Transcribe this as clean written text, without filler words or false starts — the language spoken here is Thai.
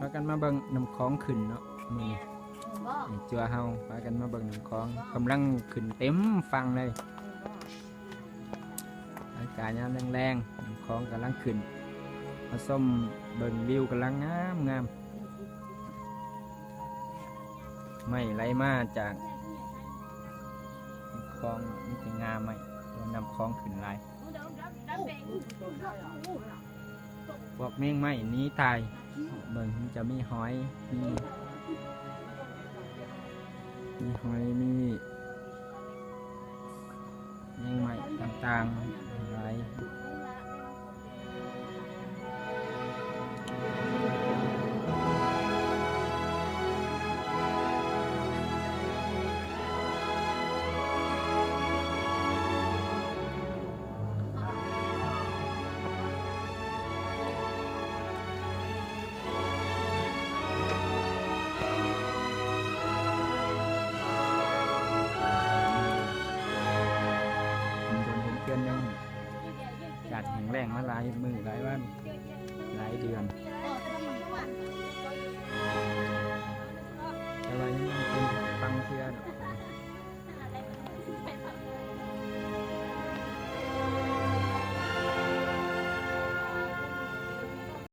พากันมาเบิ่งน้ำคลองขึ้นเนาะนี่จัวเฮาพากันมาเบิ่งน้ำคลองกำลังขึ้นเต็มฟังเลยอากาศยามแรงๆน้ำคลองกำลังขึ้นมาส้มเบิ่งวิวกำลังงามงามไม่ไหลมาจากคลองนี่เป็นงามไหมนำคลองขึ้นลายพวกเมฆไหมนี้ตายเบิ่งมันจะมีหอยมีหอยมีเมฆไหมต่างๆหลายจากแห่งแรงมาหลายมือหลายวันหลายเดือนแต่ว่ายังเป็นฟังเพื่อน